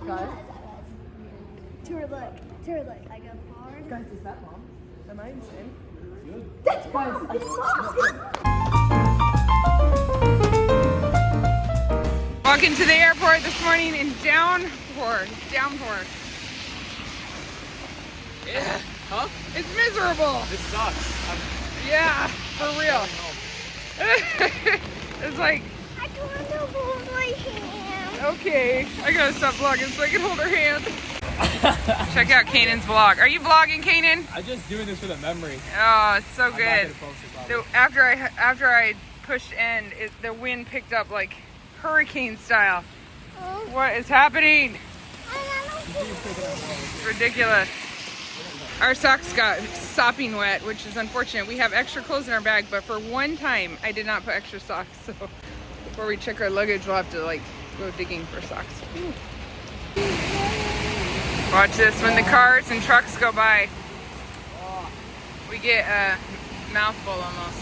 Guys? Turbulent. I go forward. Guys, is that mom? Am I insane? That's mom! It's mom! Walking to the airport this morning in downpour. Yeah. Huh? It's miserable. This sucks. Yeah, for real. It's like, I don't want to hold my hand. okay, I gotta stop vlogging so I can hold her hand. Check out Kanan's vlog. Are you vlogging, Kanan? I'm just doing this for the memory. Oh, it's so I'm not good. gonna post it, probably. So after I pushed end, the wind picked up like hurricane style. What is happening? It's ridiculous. Our socks got sopping wet, which is unfortunate. We have extra clothes in our bag, but for one time I did not put extra socks. So before we check our luggage, we'll have to like go digging for socks. Watch this, when the cars and trucks go by, we get a mouthful almost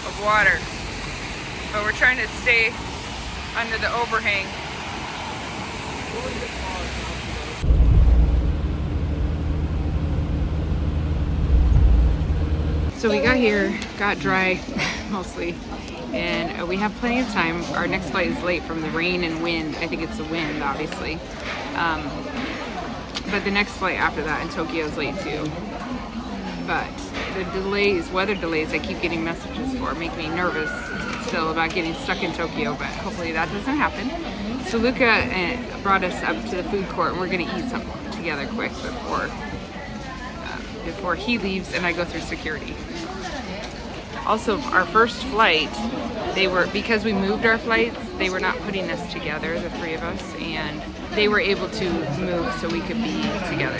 of water. But we're trying to stay under the overhang. So we got here, got dry mostly, and we have plenty of time. Our next flight is late from the rain and wind. I think it's the wind, obviously. But the next flight after that in Tokyo is late too. But the delays, weather delays, I keep getting messages for, make me nervous still about getting stuck in Tokyo, but hopefully that doesn't happen. So Luka brought us up to the food court, and we're gonna eat something together quick before he leaves and I go through security. Also, our first flight, because we moved our flights, they were not putting us together, the three of us, and they were able to move so we could be together,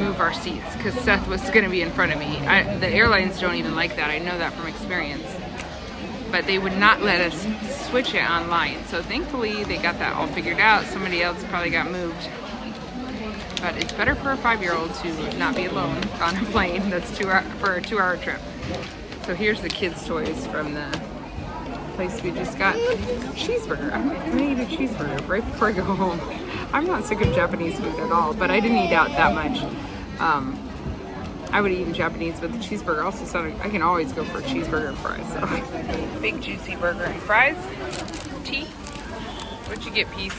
move our seats, because Seth was going to be in front of me. The airlines don't even like that, I know that from experience, but they would not let us switch it online, so thankfully they got that all figured out. Somebody else probably got moved. But it's better for a 5-year-old to not be alone on a plane that's for a 2-hour trip. So here's the kids' toys from the place we just got. Cheeseburger. I'm gonna eat a cheeseburger right before I go home. I'm not sick of Japanese food at all, but I didn't eat out that much. I would eat Japanese, but the cheeseburger also sounded, I can always go for a cheeseburger and fries. So big juicy burger and fries. Tea. What'd you get, Peace?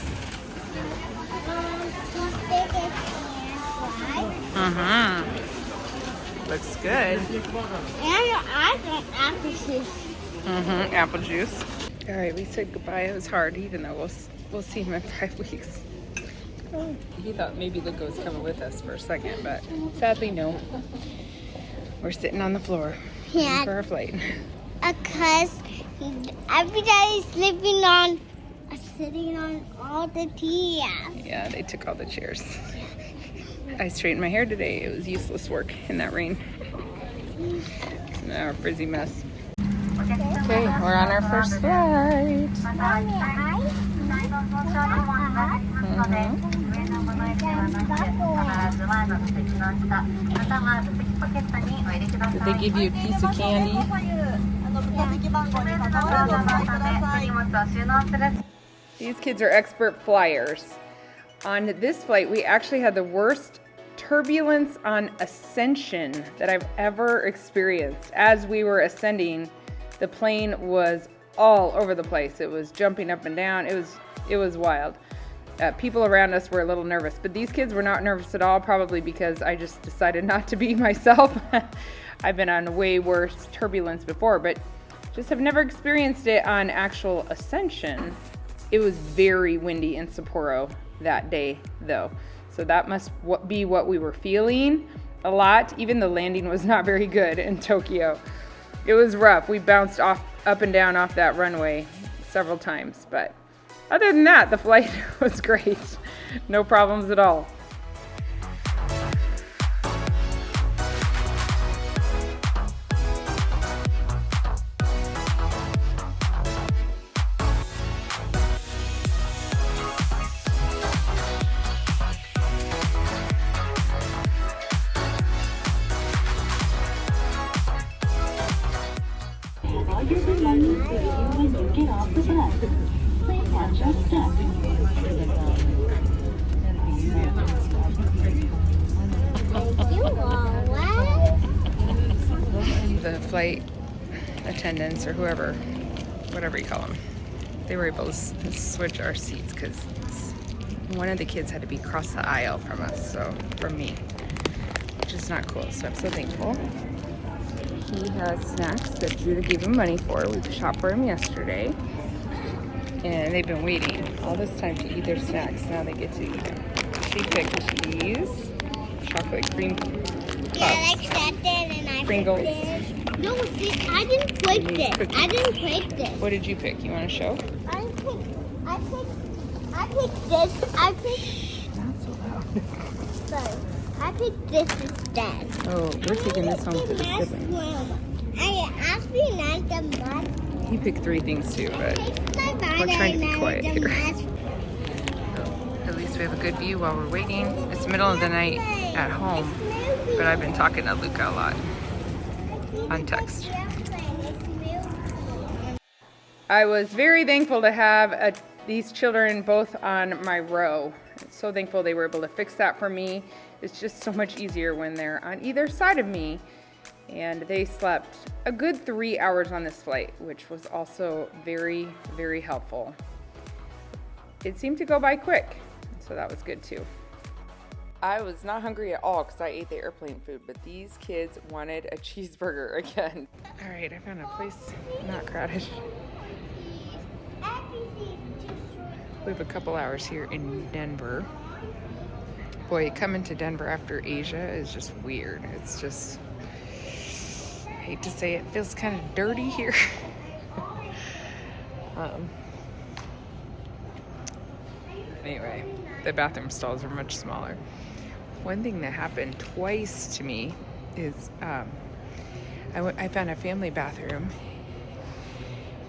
Looks good. And apple juice. Apple juice. All right, we said goodbye. It was hard, even though we'll see him in 5 weeks. Oh, he thought maybe Luka was coming with us for a second, but sadly no. We're sitting on the floor waiting for our flight. Because everybody's sitting on all the chairs. Yeah, they took all the chairs. I straightened my hair today. It was useless work in that rain. Now a frizzy mess. Okay, we're on our first flight. Did they give you a piece of candy? These kids are expert flyers. On this flight, we actually had the worst turbulence on ascension that I've ever experienced. As we were ascending, the plane was all over the place. It was jumping up and down. It was wild. People around us were a little nervous, but these kids were not nervous at all, probably because I just decided not to be myself. I've been on way worse turbulence before, but just have never experienced it on actual ascension. It was very windy in Sapporo that day, though. So that must be what we were feeling a lot. Even the landing was not very good in Tokyo. It was rough. We bounced up and down off that runway several times, but other than that, the flight was great. No problems at all. Get off the bus. Please watch your step. attendants or whoever, whatever you call them, they were able to switch our seats because one of the kids had to be across the aisle from us, so from me, which is not cool. So I'm so thankful. He has snacks that Judah gave him money for. We shopped for him yesterday, and they've been waiting all this time to eat their snacks. Now they get to eat them. She picked these chocolate cream puffs. Yeah, I like that and I Pringles. picked this. No, see, I didn't pick this. I didn't pick this. What did you pick? You want to show? I picked this. Not so loud. Sorry. I picked this instead. Oh, we're taking this home for the siblings. I asked me not the must. He picked 3 things too, but we're trying to be quiet here. At least we have a good view while we're waiting. It's the middle of the night at home, but I've been talking to Luka a lot on text. I was very thankful to have these children both on my row. So thankful they were able to fix that for me. It's just so much easier when they're on either side of me. And they slept a good 3 hours on this flight, which was also very, very helpful. It seemed to go by quick, so that was good too. I was not hungry at all because I ate the airplane food, but these kids wanted a cheeseburger again. All right, I found a place not crowded. We have a couple hours here in Denver. Boy, coming to Denver after Asia is just weird. It's just, I hate to say it, feels kind of dirty here. Anyway, the bathroom stalls are much smaller. One thing that happened twice to me is I found a family bathroom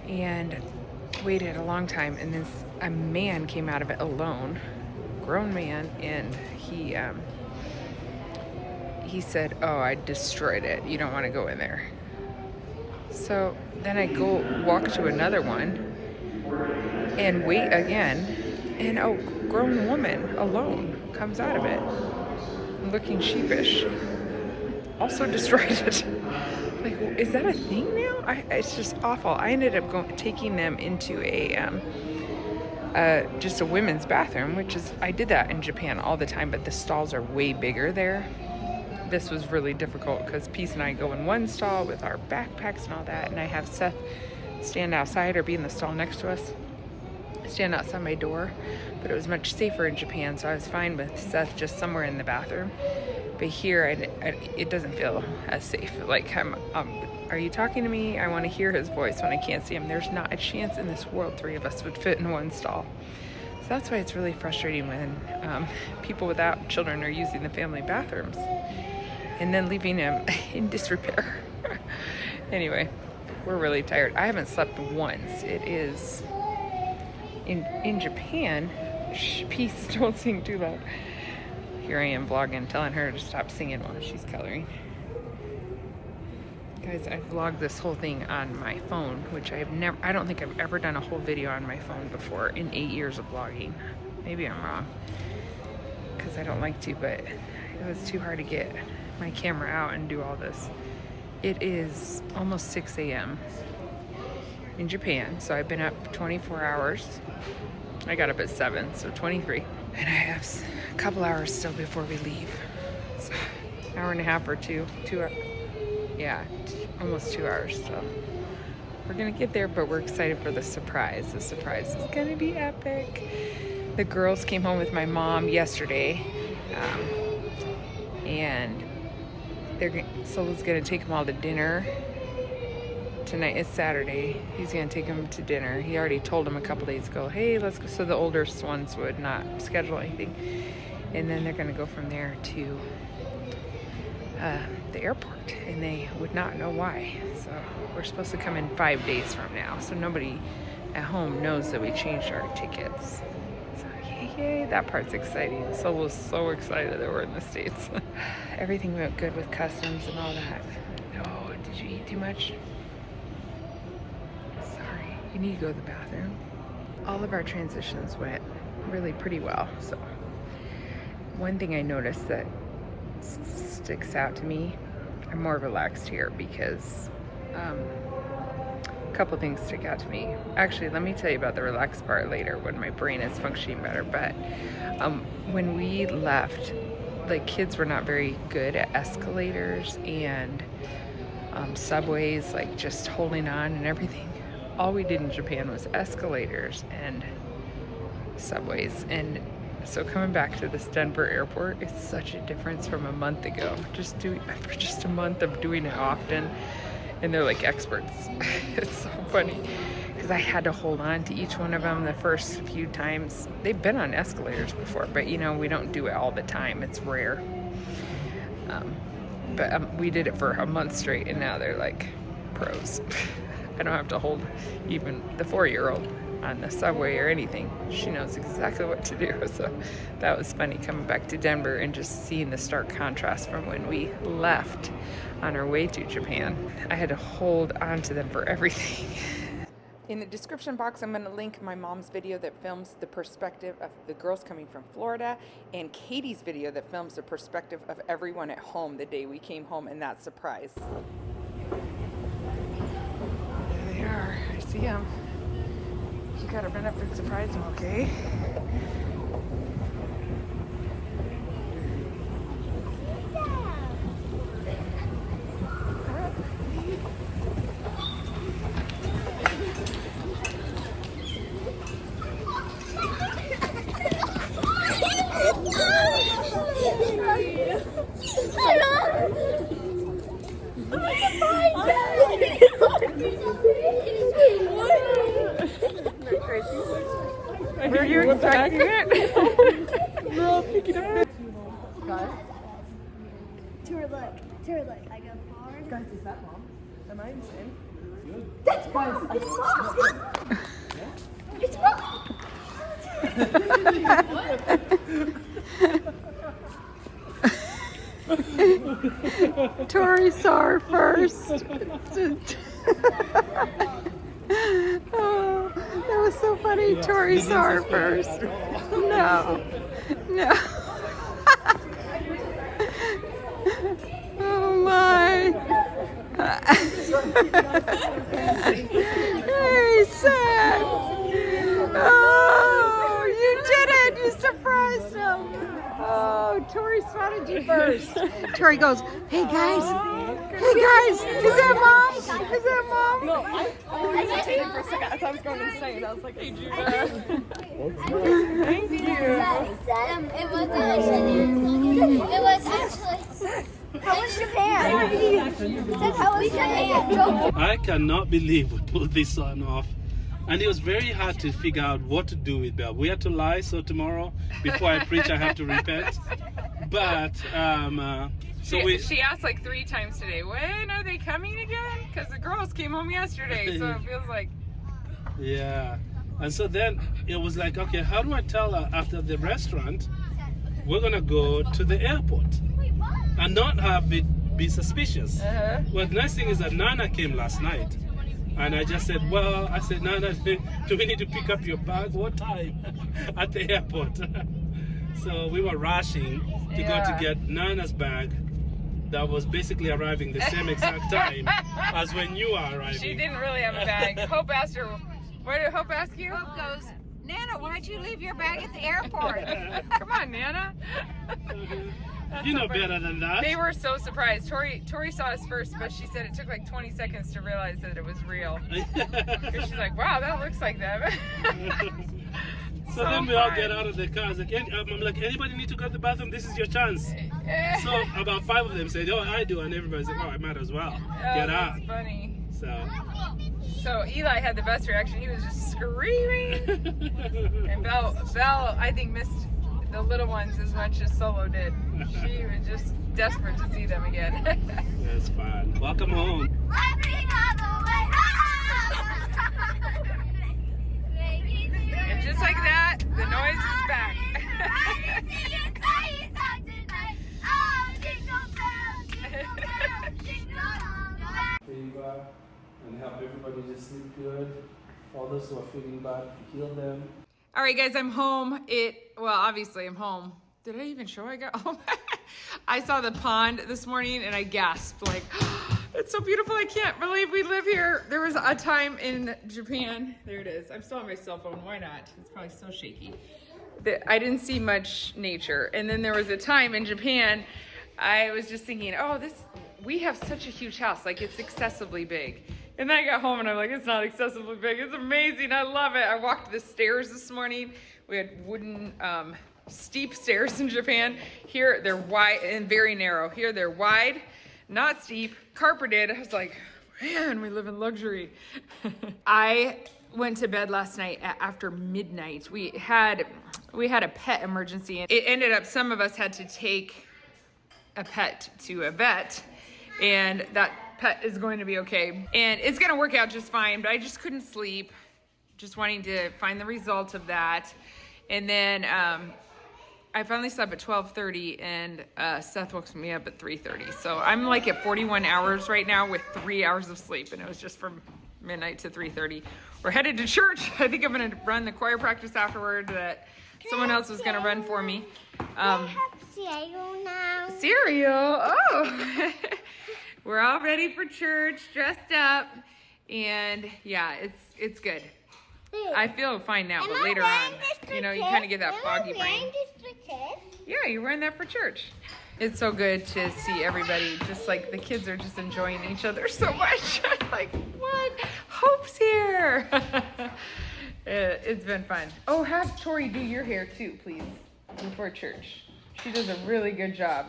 and waited a long time, and then a man came out of it alone, grown man, and he said, "Oh, I destroyed it. You don't want to go in there." So then I go walk to another one and wait again, and a grown woman alone comes out of it, looking sheepish. Also destroyed it. Like, is that a thing now? It's just awful. I ended up taking them into just a women's bathroom, which is, I did that in Japan all the time, but the stalls are way bigger there. This was really difficult because Peace and I go in one stall with our backpacks and all that, and I have Seth stand outside or be in the stall next to us, stand outside my door. But it was much safer in Japan, so I was fine with Seth just somewhere in the bathroom. But here, it doesn't feel as safe. Like, are you talking to me? I want to hear his voice when I can't see him. There's not a chance in this world 3 of us would fit in one stall. So that's why it's really frustrating when people without children are using the family bathrooms and then leaving them in disrepair. Anyway, we're really tired. I haven't slept once. It is in Japan. Peace, don't sing too loud. Here I am vlogging, telling her to stop singing while she's coloring. Guys, I've vlogged this whole thing on my phone, which I don't think I've ever done a whole video on my phone before in 8 years of vlogging. Maybe I'm wrong, because I don't like to, but it was too hard to get my camera out and do all this. It is almost 6 a.m. in Japan, so I've been up 24 hours. I got up at 7, so 23. And I have a couple hours still before we leave. So, an hour and a half or two hours. Yeah, almost 2 hours. So we're gonna get there, but we're excited for the surprise. The surprise is gonna be epic. The girls came home with my mom yesterday, and Solo's gonna take them all to dinner. Tonight is Saturday. He's gonna take them to dinner. He already told them a couple days ago, hey, let's go. So the older ones would not schedule anything. And then they're gonna go from there to the airport, and they would not know why. So we're supposed to come in 5 days from now. So nobody at home knows that we changed our tickets. So yay, that part's exciting. Solo's so excited that we're in the States. Everything went good with customs and all that. Oh, did you eat too much? You need to go to the bathroom. All of our transitions went really pretty well. So one thing I noticed that sticks out to me, I'm more relaxed here because couple things stick out to me. Actually, let me tell you about the relaxed part later when my brain is functioning better. But when we left, the kids were not very good at escalators and subways, like just holding on and everything. All we did in Japan was escalators and subways. And so coming back to this Denver airport, it's such a difference from a month ago. Just a month of doing it often. And they're like experts. It's so funny because I had to hold on to each one of them the first few times. They've been on escalators before, but you know, we don't do it all the time. It's rare. But we did it for a month straight, and now they're like pros. I don't have to hold even the 4-year-old on the subway or anything. She knows exactly what to do. So that was funny coming back to Denver and just seeing the stark contrast from when we left on our way to Japan. I had to hold on to them for everything. In the description box, I'm going to link my mom's video that films the perspective of the girls coming from Florida, and Katie's video that films the perspective of everyone at home the day we came home and that surprise. There they are. I see them. You got to run up and surprise them, okay? Were you expecting it? We're all picking up. Guys, Turbulent. I go forward. guys, is that mom? Am I insane? That's mom. It's mom. It's mom. Tori saw her first. Oh, that was so funny. Tori saw her first. No. Oh my. Hey, Seth. Oh, you did it. You surprised him. Oh, Tori spotted you first. Tori goes, hey guys, is that mom? Is that mom? No, I hesitated for a second. I thought I was going insane. I was like, hey, Judah. Thank you. It was actually. How was Japan? Seth, how was Japan? I cannot believe we pulled this one off. And it was very hard to figure out what to do with Belle. We had to lie, so tomorrow, before I preach, I have to repent. But, she asked like 3 times today, when are they coming again? Because the girls came home yesterday, so it feels like... Yeah. And so then it was like, okay, how do I tell her after the restaurant, we're going to go to the airport and not have it be suspicious? Well, the nice thing is that Nana came last night. And I just said, Nana, do we need to pick up your bag? What time? At the airport. So we were rushing to go to get Nana's bag that was basically arriving the same exact time as when you are arriving. She didn't really have a bag. Hope asked her, what did Hope ask you? Hope goes, Nana, why'd you leave your bag at the airport? Come on, Nana. You know better than that. They were so surprised. Tori saw us first, but she said it took like 20 seconds to realize that it was real. She's like, wow, that looks like them. So then we all get out of the car. I'm like, anybody need to go to the bathroom? This is your chance. So about 5 of them said, oh, I do. And everybody's like, oh, I might as well. Get out. That's funny. So Eli had the best reaction. He was just screaming. And Belle, I think, missed the little ones as much as Solo did. She was just desperate to see them again. That's fun. Welcome home. And just like that, the noise is back. Favor and help everybody just sleep good. All those who are feeling bad, heal them. All right, guys, I'm home. Obviously I'm home. Did I even show I got home? I saw the pond this morning and I gasped like, It's so beautiful. I can't believe we live here. There was a time in Japan. There it is. I'm still on my cell phone. Why not? It's probably so shaky. That I didn't see much nature. And then there was a time in Japan, I was just thinking, oh, we have such a huge house. Like, it's excessively big. And then I got home and I'm like, it's not excessively big. It's amazing. I love it. I walked the stairs this morning. We had wooden, steep stairs in Japan. Here, they're wide and very narrow. Here, they're wide, not steep, carpeted. I was like, man, we live in luxury. I went to bed last night after midnight. We had a pet emergency. It ended up, some of us had to take a pet to a vet, and that pet is going to be okay. And it's going to work out just fine, but I just couldn't sleep, just wanting to find the result of that. And then I finally slept at 12:30, and Seth woke me up at 3:30. So I'm like at 41 hours right now with 3 hours of sleep, and it was just from midnight to 3:30. We're headed to church. I think I'm going to run the choir practice afterward that someone else was going to run for me. I have cereal now. Cereal? Oh. We're all ready for church, dressed up, and yeah, it's good. I feel fine now, but later on, you know, you kind of get that foggy brain. Yeah, you're wearing that for church. It's so good to see everybody, just like the kids are just enjoying each other so much. Like, what? Hope's here. It's been fun. Oh, have Tori do your hair too, please, before church. She does a really good job.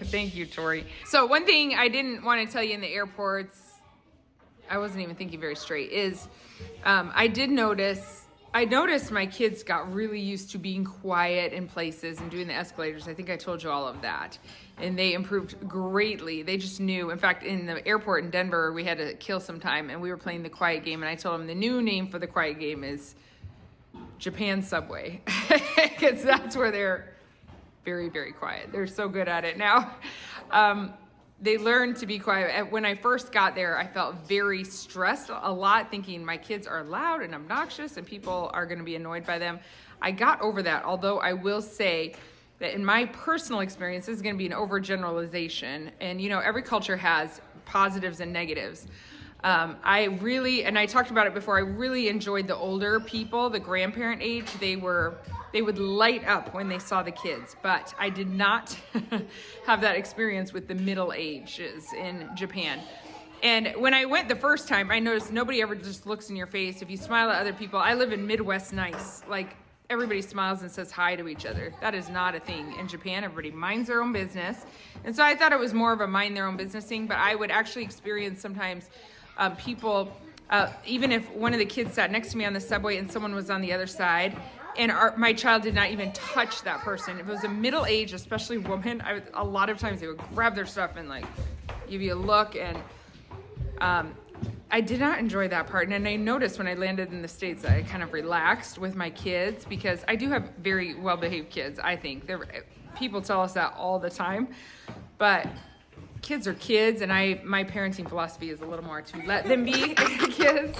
Thank you, Tori. So one thing I didn't want to tell you in the airports, I wasn't even thinking very straight, is I noticed my kids got really used to being quiet in places and doing the escalators. I think I told you all of that. And they improved greatly. They just knew. In fact, in the airport in Denver, we had to kill some time, and we were playing the quiet game. And I told them the new name for the quiet game is Japan Subway. Because that's where they're very, very quiet. They're so good at it now. They learned to be quiet. When I first got there, I felt very stressed a lot, thinking my kids are loud and obnoxious and people are going to be annoyed by them. I got over that, although I will say that in my personal experience, this is going to be an overgeneralization. And, you know, every culture has positives and negatives. I talked about it before, I really enjoyed the older people, the grandparent age. They would light up when they saw the kids, but I did not have that experience with the middle ages in Japan. And when I went the first time, I noticed nobody ever just looks in your face. If you smile at other people, I live in Midwest nice, like everybody smiles and says hi to each other. That is not a thing in Japan. Everybody minds their own business. And so I thought it was more of a mind their own business thing, but I would actually experience sometimes people, even if one of the kids sat next to me on the subway and someone was on the other side, and my child did not even touch that person. If it was a middle-aged, especially woman, a lot of times they would grab their stuff and like give you a look. And I did not enjoy that part. And I noticed when I landed in the States, I kind of relaxed with my kids, because I do have very well-behaved kids, I think. People tell us that all the time, but kids are kids, and my parenting philosophy is a little more to let them be kids,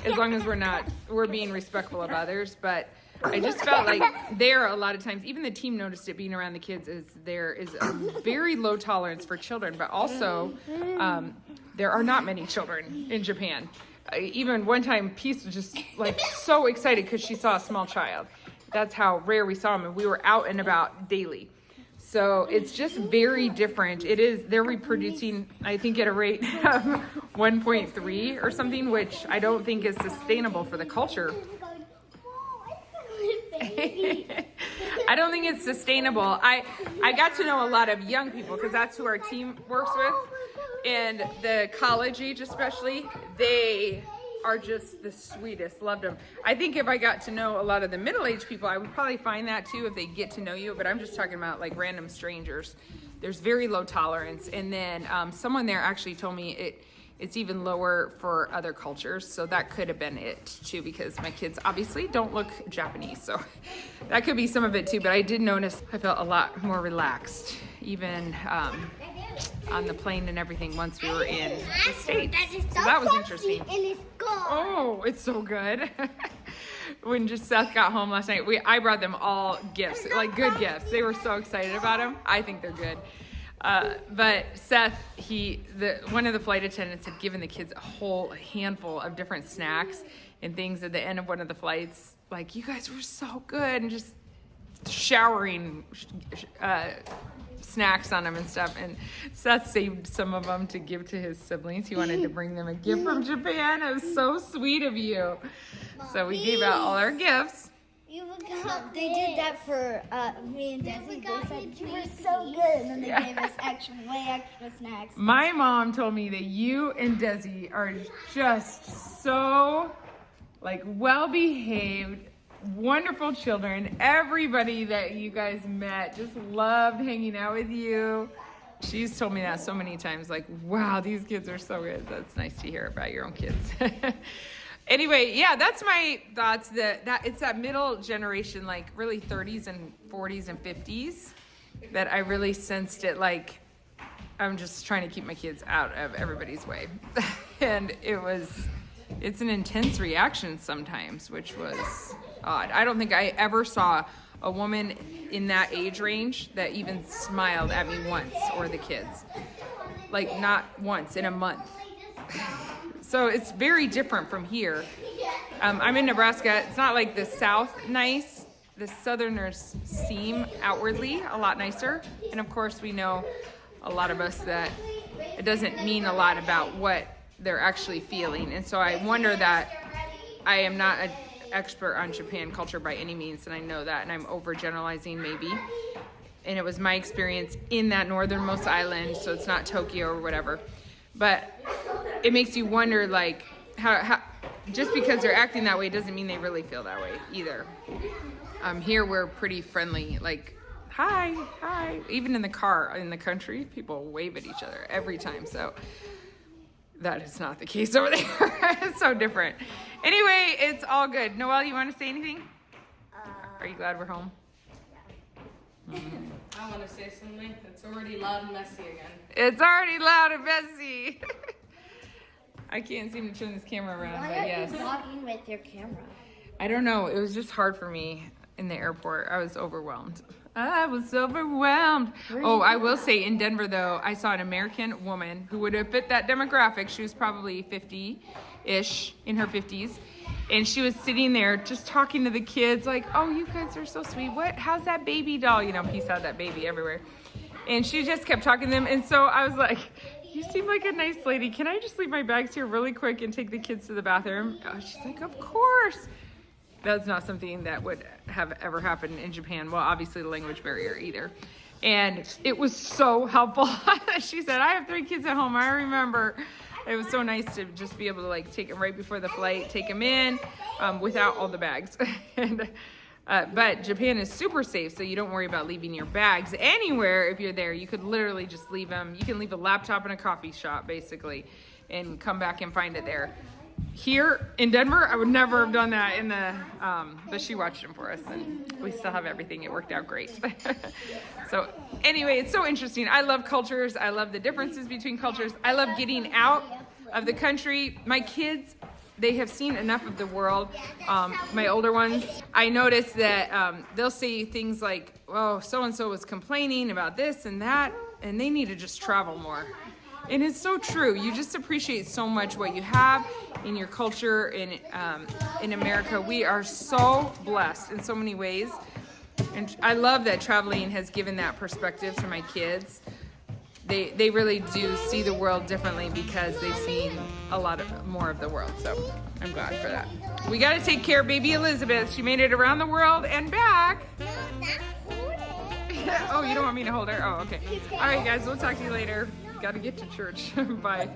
as long as we're being respectful of others. But I just felt like there, a lot of times, even the team noticed it being around the kids, there is a very low tolerance for children, but also there are not many children in Japan. Even one time, Peace was just like so excited because she saw a small child. That's how rare we saw them, and we were out and about daily. So it's just very different. They're reproducing, I think, at a rate of 1.3 or something, which I don't think is sustainable for the culture. I don't think it's sustainable. I got to know a lot of young people, because that's who our team works with. And the college age especially, they are just the sweetest. Loved them. I think if I got to know a lot of the middle-aged people, I would probably find that too if they get to know you. But I'm just talking about like random strangers. There's very low tolerance. And then someone there actually told me it's even lower for other cultures. So that could have been it too, because my kids obviously don't look Japanese. So that could be some of it too. But I did notice I felt a lot more relaxed, even on the plane and everything, once we were in the States. So that was interesting. Oh, it's so good. When just Seth got home last night, I brought them all gifts, like good gifts. They were so excited about them. I think they're good. But Seth, one of the flight attendants had given the kids a whole handful of different snacks and things at the end of one of the flights. Like, you guys were so good, and just showering snacks on them and stuff. And Seth saved some of them to give to his siblings. He wanted to bring them a gift from Japan. It was so sweet of you. So we gave out all our gifts. They did that for me and Desi. They said you were so good, and then they gave us way extra snacks. My mom told me that you and Desi are just so well-behaved, wonderful children. Everybody that you guys met just loved hanging out with you. She's told me that so many times, like, wow, these kids are so good. That's nice to hear about your own kids. Anyway, yeah, that's my thoughts. That it's that middle generation, like really 30s and 40s and 50s, that I really sensed it. Like, I'm just trying to keep my kids out of everybody's way. And it's an intense reaction sometimes, which was odd. I don't think I ever saw a woman in that age range that even smiled at me once, or the kids. Like, not once in a month. So it's very different from here. I'm in Nebraska. It's not like the South nice. The Southerners seem outwardly a lot nicer. And of course, we know, a lot of us, that it doesn't mean a lot about what they're actually feeling. And so I wonder that I am not an expert on Japan culture by any means, and I know that, and I'm overgeneralizing maybe. And it was my experience in that northernmost island, so it's not Tokyo or whatever. But it makes you wonder, like, how just because they're acting that way doesn't mean they really feel that way either. Here we're pretty friendly, like, hi. Even in the car, in the country, people wave at each other every time. So that is not the case over there. It's so different. Anyway, it's all good. Noelle, you want to say anything? Are you glad we're home? I want to say something. It's already loud and messy again. It's already loud and messy. I can't seem to turn this camera around, but yes. Why are you walking with your camera? I don't know. It was just hard for me in the airport. I was overwhelmed. I will say, in Denver, though, I saw an American woman who would have fit that demographic. She was probably 50-ish, in her 50s. And she was sitting there just talking to the kids like, oh, you guys are so sweet. How's that baby doll? You know, peace out that baby everywhere. And she just kept talking to them. And so I was like, you seem like a nice lady. Can I just leave my bags here really quick and take the kids to the bathroom? Oh, she's like, of course. That's not something that would have ever happened in Japan. Well, obviously the language barrier either. And it was so helpful. She said, I have 3 kids at home. I remember. It was so nice to just be able to, like, take them right before the flight, take them in without all the bags. But Japan is super safe, so you don't worry about leaving your bags anywhere. If you're there, you could literally just leave them. You can leave a laptop in a coffee shop, basically, and come back and find it there. Here in Denver, I would never have done that in but she watched them for us, and we still have everything. It worked out great. So anyway, it's so interesting. I love cultures. I love the differences between cultures. I love getting out of the country. My kids, they have seen enough of the world. My older ones, I noticed that they'll say things like, oh, so-and-so was complaining about this and that, and they need to just travel more. And it's so true. You just appreciate so much what you have in your culture in America. We are so blessed in so many ways. And I love that traveling has given that perspective to my kids. They really do see the world differently because they've seen a lot more of the world. So I'm glad for that. We got to take care of baby Elizabeth. She made it around the world and back. Oh, you don't want me to hold her? Oh, okay. All right, guys, we'll talk to you later. Got to get to church. Bye.